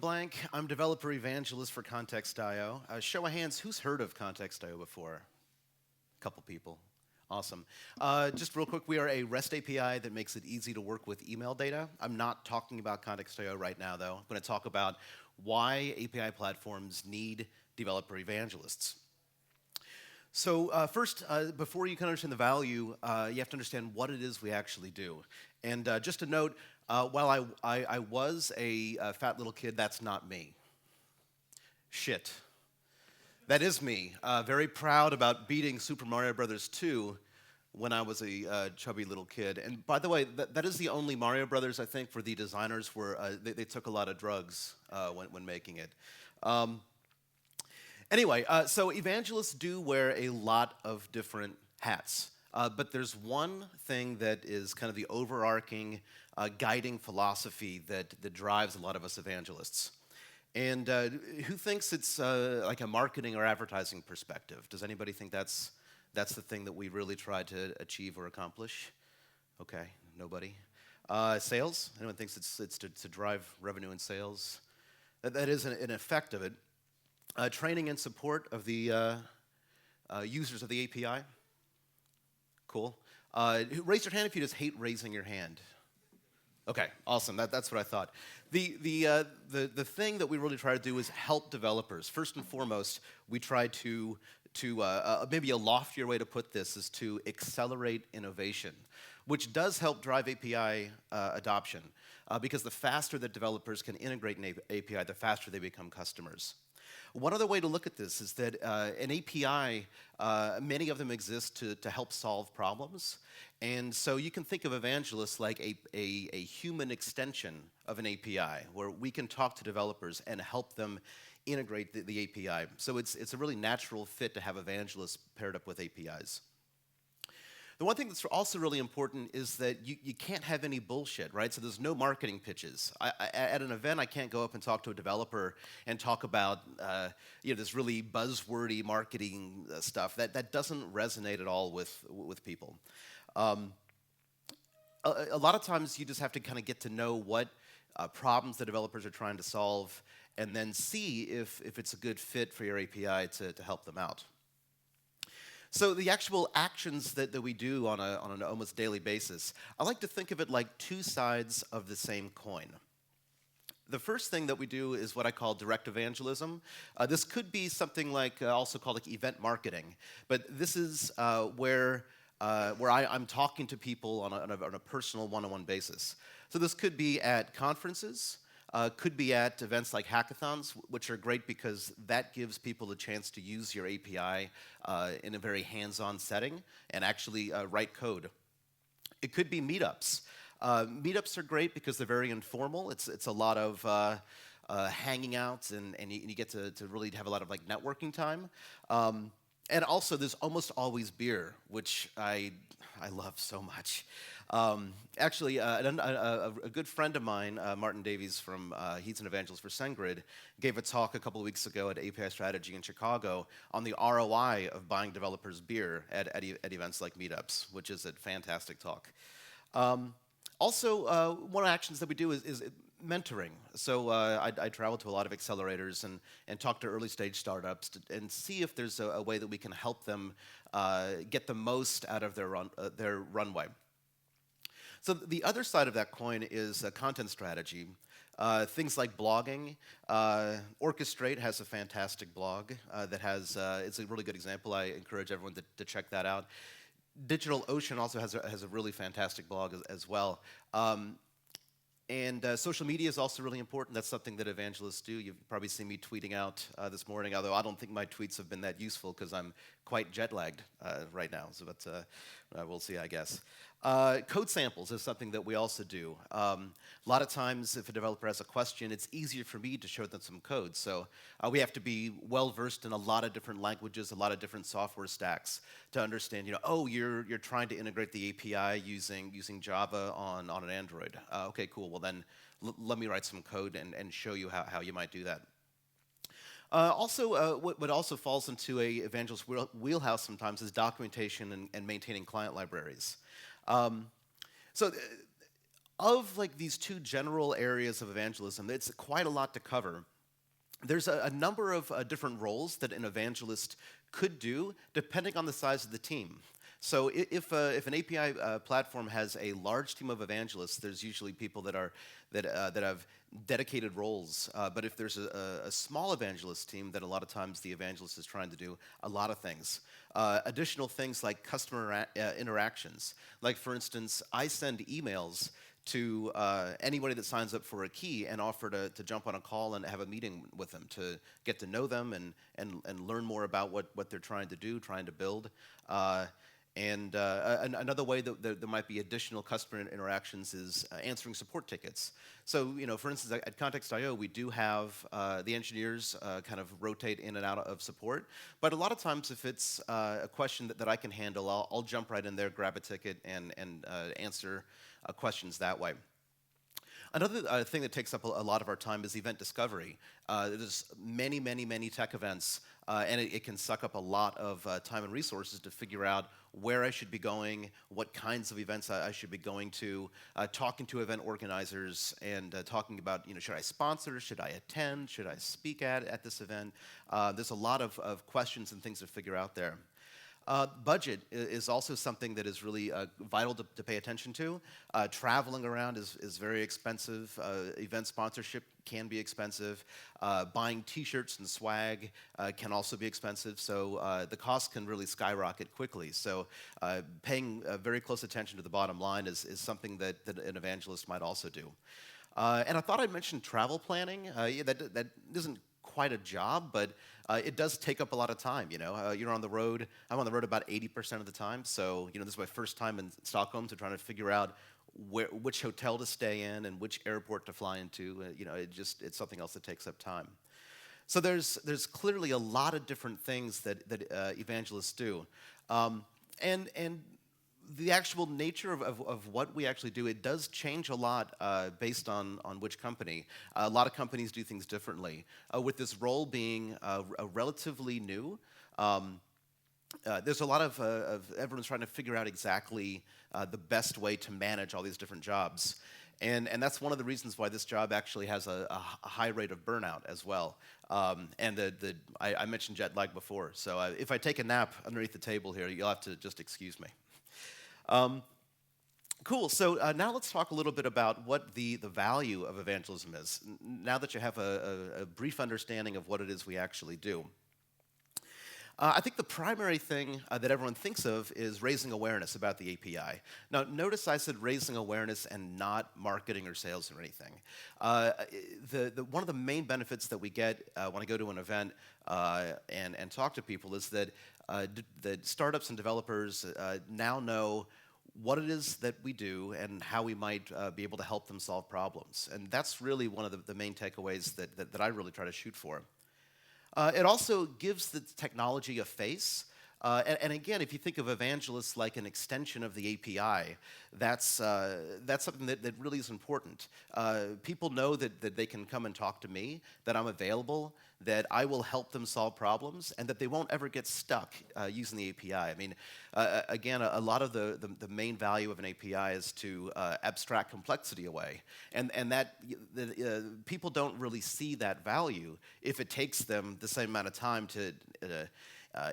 blank. I'm developer evangelist for Context.io. Show of hands, who's heard of Context.io before? A couple people. Awesome. Just real quick, we are a REST API that makes it easy to work with email data. I'm not talking about Context.io right now, though. I'm going to talk about why API platforms need developer evangelists. So first, before you can understand the value, you have to understand what it is we actually do. And just a note, while I was a fat little kid, that's not me. Shit. That is me. Very proud about beating Super Mario Brothers 2 when I was a chubby little kid. And by the way, that is the only Mario Brothers, I think, where the designers were, they took a lot of drugs when making it. Anyway, so evangelists do wear a lot of different hats. But there's one thing that is kind of the overarching guiding philosophy that drives a lot of us evangelists. And who thinks it's like a marketing or advertising perspective? Does anybody think that's the thing that we really try to achieve or accomplish? Okay, nobody. Sales? Anyone thinks it's to drive revenue and sales? That is an effect of it. Training and support of the users of the API. Cool. Raise your hand if you just hate raising your hand. Okay, awesome. That's what I thought. The thing that we really try to do is help developers. First and foremost, we try to maybe a loftier way to put this is to accelerate innovation, which does help drive API adoption, because the faster that developers can integrate an API, the faster they become customers. One other way to look at this is that an API, many of them exist to help solve problems. And so you can think of evangelists like a human extension of an API, where we can talk to developers and help them integrate the API. So it's a really natural fit to have evangelists paired up with APIs. The one thing that's also really important is that you can't have any bullshit, right? So there's no marketing pitches. At an event, I can't go up and talk to a developer and talk about this really buzzwordy marketing stuff. That doesn't resonate at all with people. A lot of times, you just have to kind of get to know what problems the developers are trying to solve, and then see if it's a good fit for your API to help them out. So the actual actions that we do on an almost daily basis, I like to think of it like two sides of the same coin. The first thing that we do is what I call direct evangelism. This could be something like, also called like event marketing, but this is where I'm talking to people on a personal one-on-one basis. So this could be at conferences, could be at events like hackathons, which are great because that gives people a chance to use your API in a very hands-on setting and actually write code. It could be meetups. Meetups are great because they're very informal. It's a lot of hanging out, and you get to really have a lot of like networking time. And also, there's almost always beer, which I love so much. Actually, a good friend of mine, Martin Davies he's an evangelist for SendGrid, gave a talk a couple of weeks ago at API Strategy in Chicago on the ROI of buying developers beer at events like meetups, which is a fantastic talk. Also, one of the actions that we do is mentoring. So I travel to a lot of accelerators and talk to early stage startups and see if there's a way that we can help them get the most out of their runway. So the other side of that coin is content strategy. Things like blogging. Orchestrate has a fantastic blog that has, it's a really good example. I encourage everyone to check that out. DigitalOcean also has a really fantastic blog as well. And social media is also really important. That's something that evangelists do. You've probably seen me tweeting out this morning, although I don't think my tweets have been that useful because I'm quite jet-lagged right now. So, but we'll see, I guess. Code samples is something that we also do. A lot of times, if a developer has a question, it's easier for me to show them some code. So we have to be well-versed in a lot of different languages, a lot of different software stacks to understand, you're trying to integrate the API using Java on an Android. Okay, cool. Well, then let me write some code and show you how you might do that. Also, what also falls into a evangelist wheelhouse sometimes is documentation and maintaining client libraries. So of like these two general areas of evangelism, it's quite a lot to cover. There's a number of different roles that an evangelist could do depending on the size of the team. So if an API platform has a large team of evangelists, there's usually people that have dedicated roles. But if there's a small evangelist team, then a lot of times the evangelist is trying to do a lot of things. Additional things like customer interactions. Like for instance, I send emails to anybody that signs up for a key and offer to jump on a call and have a meeting with them to get to know them and learn more about what they're trying to do, trying to build. Another way that there might be additional customer interactions is answering support tickets. So, for instance, at Context.io, we do have the engineers kind of rotate in and out of support. But a lot of times, if it's a question that I can handle, I'll jump right in there, grab a ticket, and answer questions that way. Another thing that takes up a lot of our time is event discovery. There's many tech events, and it can suck up a lot of time and resources to figure out where I should be going, what kinds of events I should be going to, talking to event organizers and talking about, should I sponsor, should I attend, should I speak at this event? There's a lot of questions and things to figure out there. Budget is also something that is really vital to pay attention to. Traveling around is very expensive. Event sponsorship can be expensive. Buying T-shirts and swag can also be expensive. So the cost can really skyrocket quickly. So paying very close attention to the bottom line is something that an evangelist might also do. And I thought I'd mention travel planning. That isn't quite a job, but it does take up a lot of time. You're on the road. I'm on the road about 80% of the time. So this is my first time in Stockholm, so trying to figure out which hotel to stay in and which airport to fly into. It's something else that takes up time. So there's clearly a lot of different things that evangelists do, and the actual nature of what we actually do, it does change a lot based on which company. A lot of companies do things differently. With this role being relatively new, there's a lot of everyone's trying to figure out exactly the best way to manage all these different jobs. And that's one of the reasons why this job actually has a high rate of burnout as well. And I mentioned jet lag before, so if I take a nap underneath the table here, you'll have to just excuse me. Cool, so now let's talk a little bit about what the value of evangelism is, now that you have a brief understanding of what it is we actually do. I think the primary thing that everyone thinks of is raising awareness about the API. Now, notice I said raising awareness and not marketing or sales or anything. One of the main benefits that we get when I go to an event and talk to people is that startups and developers now know what it is that we do and how we might be able to help them solve problems. And that's really one of the main takeaways that I really try to shoot for. It also gives the technology a face. And again, if you think of evangelists like an extension of the API, that's something that really is important. People know that they can come and talk to me, that I'm available, that I will help them solve problems, and that they won't ever get stuck using the API. I mean, again, a lot of the main value of an API is to abstract complexity away, and that people don't really see that value if it takes them the same amount of time to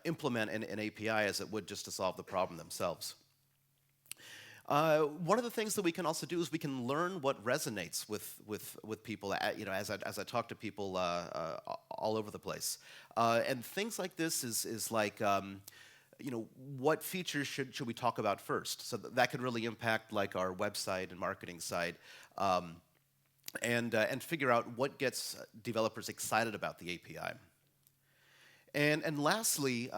implement an API as it would just to solve the problem themselves. One of the things that we can also do is we can learn what resonates with people. As I talk to people all over the place, and things like this is like what features should we talk about first? So that could really impact like our website and marketing site, and figure out what gets developers excited about the API. And lastly,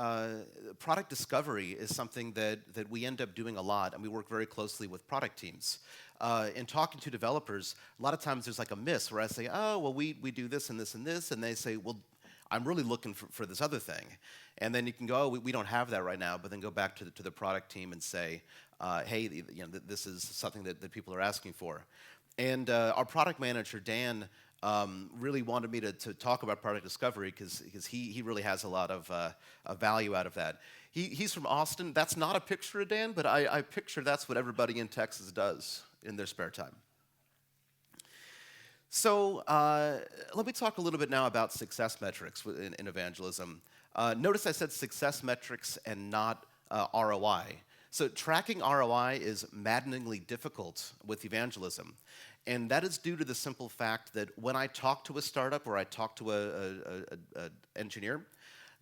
product discovery is something that we end up doing a lot, and we work very closely with product teams. In talking to developers, a lot of times there's like a miss where I say, oh, well, we do this and this and this, and they say, well, I'm really looking for this other thing. And then you can go, oh, we don't have that right now, but then go back to the product team and say, hey, this is something that people are asking for. And our product manager, Dan, really wanted me to talk about product discovery because he really has a lot of value out of that. He's from Austin. That's not a picture of Dan, but I picture that's what everybody in Texas does in their spare time. So let me talk a little bit now about success metrics in evangelism. Notice I said success metrics and not ROI. So tracking ROI is maddeningly difficult with evangelism. And that is due to the simple fact that when I talk to a startup or I talk to an engineer,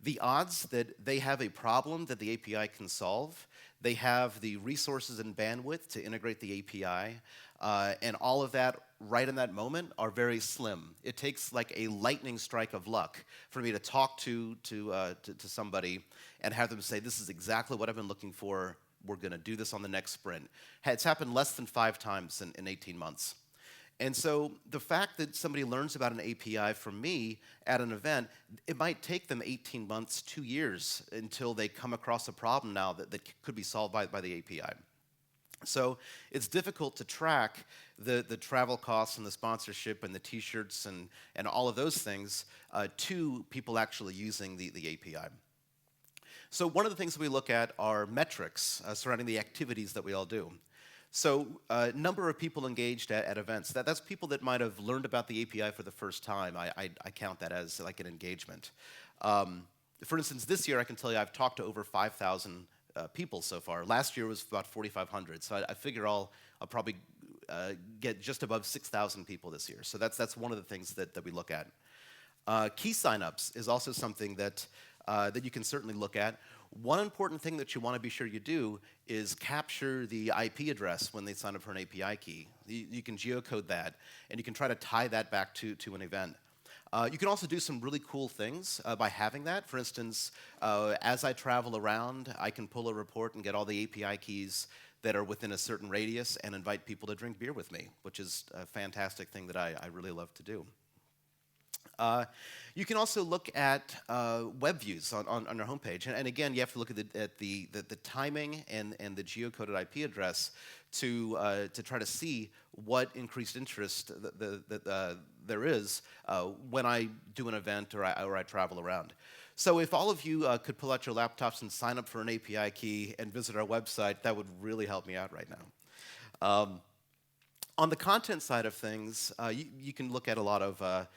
the odds that they have a problem that the API can solve, they have the resources and bandwidth to integrate the API, and all of that right in that moment are very slim. It takes like a lightning strike of luck for me to talk to somebody and have them say, this is exactly what I've been looking for. We're going to do this on the next sprint. It's happened less than 5 times in 18 months. And so the fact that somebody learns about an API from me at an event, it might take them 18 months, 2 years until they come across a problem now that could be solved by the API. So it's difficult to track the travel costs and the sponsorship and the T-shirts and all of those things to people actually using the API. So one of the things that we look at are metrics surrounding the activities that we all do. So number of people engaged at events, that's people that might have learned about the API for the first time. I count that as like an engagement. For instance, this year I can tell you I've talked to over 5,000 people so far. Last year was about 4,500, so I figure I'll probably get just above 6,000 people this year. So that's one of the things that we look at. Key signups is also something that you can certainly look at. One important thing that you want to be sure you do is capture the IP address when they sign up for an API key. You can geocode that, and you can try to tie that back to an event. You can also do some really cool things by having that. For instance, as I travel around, I can pull a report and get all the API keys that are within a certain radius and invite people to drink beer with me, which is a fantastic thing that I really love to do. You can also look at web views on our homepage, and again, you have to look at the timing and the geocoded IP address to try to see what increased interest there is when I do an event or I travel around. So if all of you could pull out your laptops and sign up for an API key and visit our website, that would really help me out right now. On the content side of things, you can look at a lot of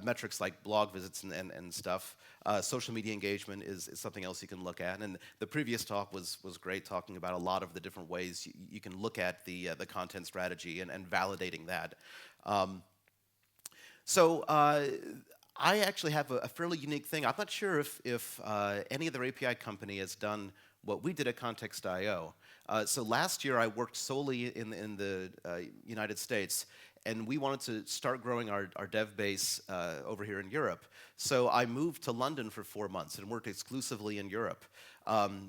metrics like blog visits and stuff. Social media engagement is something else you can look at. And the previous talk was great, talking about a lot of the different ways you can look at the content strategy and validating that. So I actually have a fairly unique thing. I'm not sure if any other API company has done what we did at Context.io. So last year I worked solely in the United States, and we wanted to start growing our dev base over here in Europe. So I moved to London for 4 months and worked exclusively in Europe.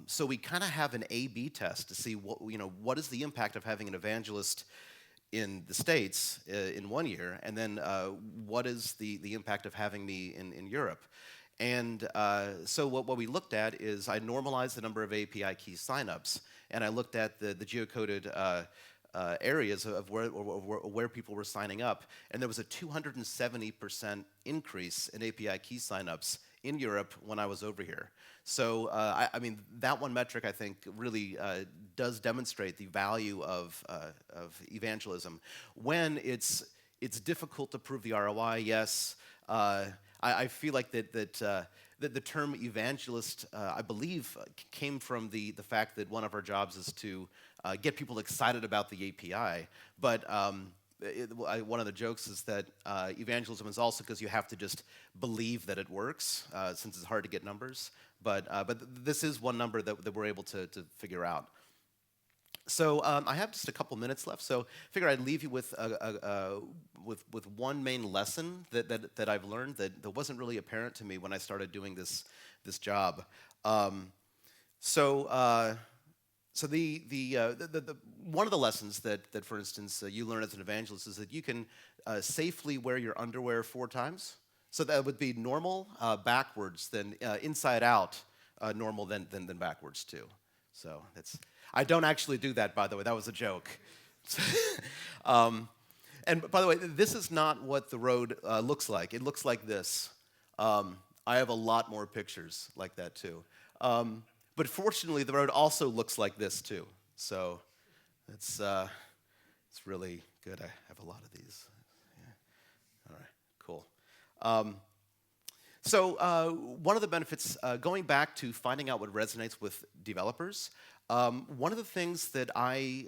So we kind of have an A/B test to see what is the impact of having an evangelist in the States in 1 year, and then what is the impact of having me in Europe. And so what we looked at is I normalized the number of API key signups, and I looked at the geocoded areas of where people were signing up, and there was a 270% increase in API key signups in Europe when I was over here. So I mean, that one metric I think really does demonstrate the value of evangelism. When it's difficult to prove the ROI, yes. I feel like that the term evangelist, I believe, came from the fact that one of our jobs is to get people excited about the API. But one of the jokes is that evangelism is also because you have to just believe that it works, since it's hard to get numbers. But this is one number that we're able to figure out. So I have just a couple minutes left, so I figure I'd leave you with one main lesson that I've learned that wasn't really apparent to me when I started doing this job. So the one of the lessons that for instance you learn as an evangelist is that you can safely wear your underwear 4 times. So that would be normal backwards, then inside out normal, then backwards too. So that's. I don't actually do that, by the way. That was a joke. And by the way, this is not what the road looks like. It looks like this. I have a lot more pictures like that, too. But fortunately, the road also looks like this, too. So it's really good. I have a lot of these. One of the benefits, going back to finding out what resonates with developers, one of the things that I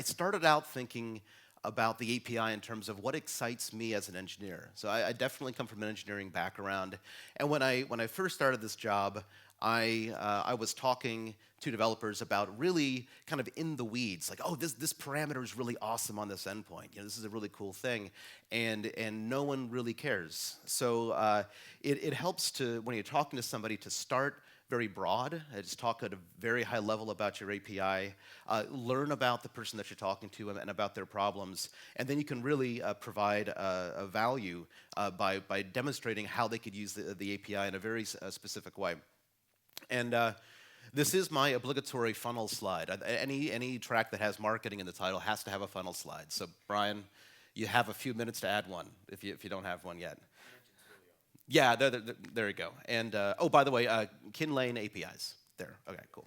started out thinking about the API in terms of what excites me as an engineer. So I definitely come from an engineering background, and when I first started this job, I was talking to developers about really kind of in the weeds, like, oh, this parameter is really awesome on this endpoint. You know, this is a really cool thing, and no one really cares. So it helps to, when you're talking to somebody, to start very broad, just talk at a very high level about your API, learn about the person that you're talking to and about their problems, and then you can really provide a value by demonstrating how they could use the API in a very specific way. And this is my obligatory funnel slide. Any track that has marketing in the title has to have a funnel slide. So Brian, you have a few minutes to add one if you don't have one yet. Yeah, there you go. And oh, by the way, Kinlane APIs. There. Okay, cool.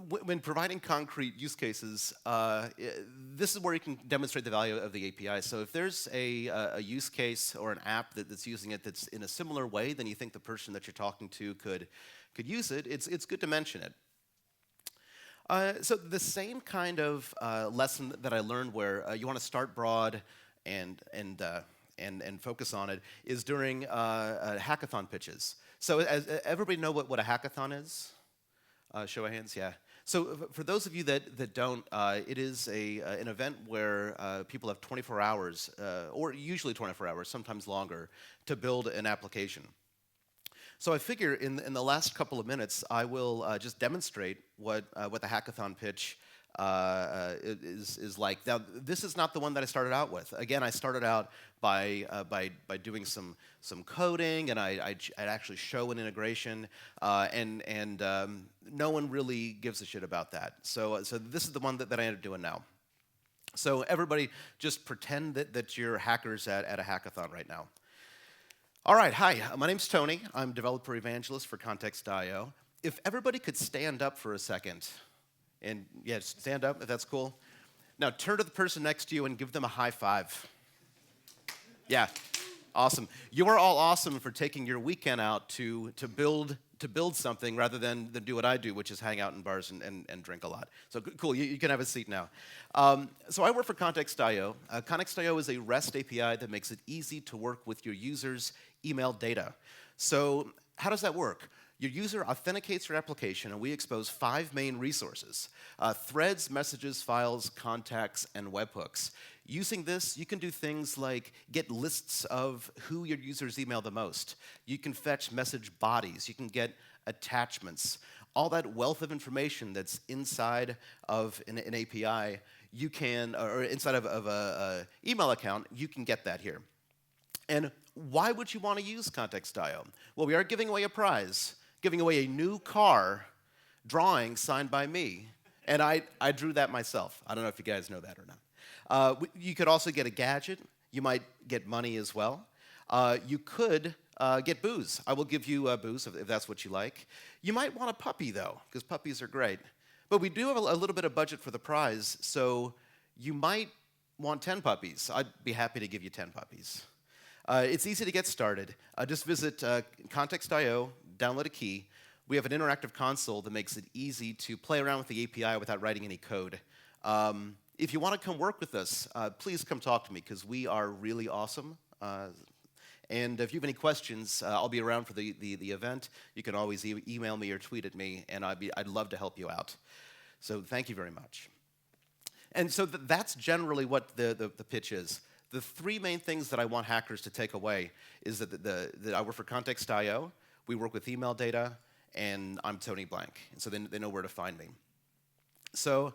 When providing concrete use cases, this is where you can demonstrate the value of the API. So if there's a use case or an app that's using it that's in a similar way than you think the person that you're talking to could use it, it's good to mention it. So the same kind of lesson that I learned where you want to start broad and focus on it is during hackathon pitches. So everybody know what a hackathon is? Show of hands, yeah. So for those of you that don't, it is an event where people have 24 hours, or usually 24 hours, sometimes longer, to build an application. So I figure in the last couple of minutes, I will just demonstrate what the hackathon pitch is like. Now, this is not the one that I started out with. Again, I started out by doing some coding, and I'd actually show an integration, and no one really gives a shit about that. So this is the one that I ended up doing now. So everybody, just pretend that you're hackers at a hackathon right now. All right, hi, my name's Tony. I'm developer evangelist for Context.io. If everybody could stand up for a second. And yeah, stand up if that's cool. Now turn to the person next to you and give them a high five. Yeah, awesome. You are all awesome for taking your weekend out to build something rather than do what I do, which is hang out in bars and drink a lot. So cool, you can have a seat now. So I work for Context.io. Context.io is a REST API that makes it easy to work with your users' email data. So how does that work? Your user authenticates your application, and we expose 5 main resources: threads, messages, files, contacts, and webhooks. Using this, you can do things like get lists of who your users email the most. You can fetch message bodies. You can get attachments. All that wealth of information that's inside of an API, you can, or inside of an email account, you can get that here. And why would you want to use Context.io? Well, we are giving away a prize. Giving away a new car drawing signed by me. And I drew that myself. I don't know if you guys know that or not. You could also get a gadget. You might get money as well. You could get booze. I will give you booze if that's what you like. You might want a puppy, though, because puppies are great. But we do have a little bit of budget for the prize, so you might want 10 puppies. I'd be happy to give you 10 puppies. It's easy to get started. Just visit Context.io, download a key. We have an interactive console that makes it easy to play around with the API without writing any code. If you want to come work with us, please come talk to me, because we are really awesome. And if you have any questions, I'll be around for the event. You can always email me or tweet at me, and I'd love to help you out. So thank you very much. And so that's generally what the pitch is. The 3 main things that I want hackers to take away is that I work for Context.io, we work with email data, and I'm Tony Blank. And so they know where to find me. So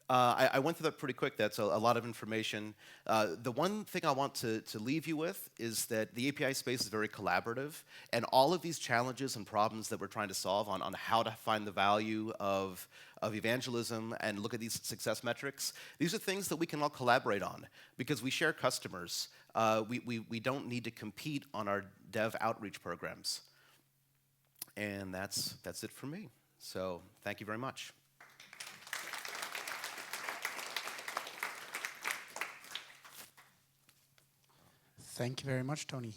I went through that pretty quick. That's a lot of information. The one thing I want to leave you with is that the API space is very collaborative, and all of these challenges and problems that we're trying to solve on how to find the value of evangelism and look at these success metrics, these are things that we can all collaborate on because we share customers. We don't need to compete on our dev outreach programs. And that's it for me. So thank you very much. Thank you very much, Tony.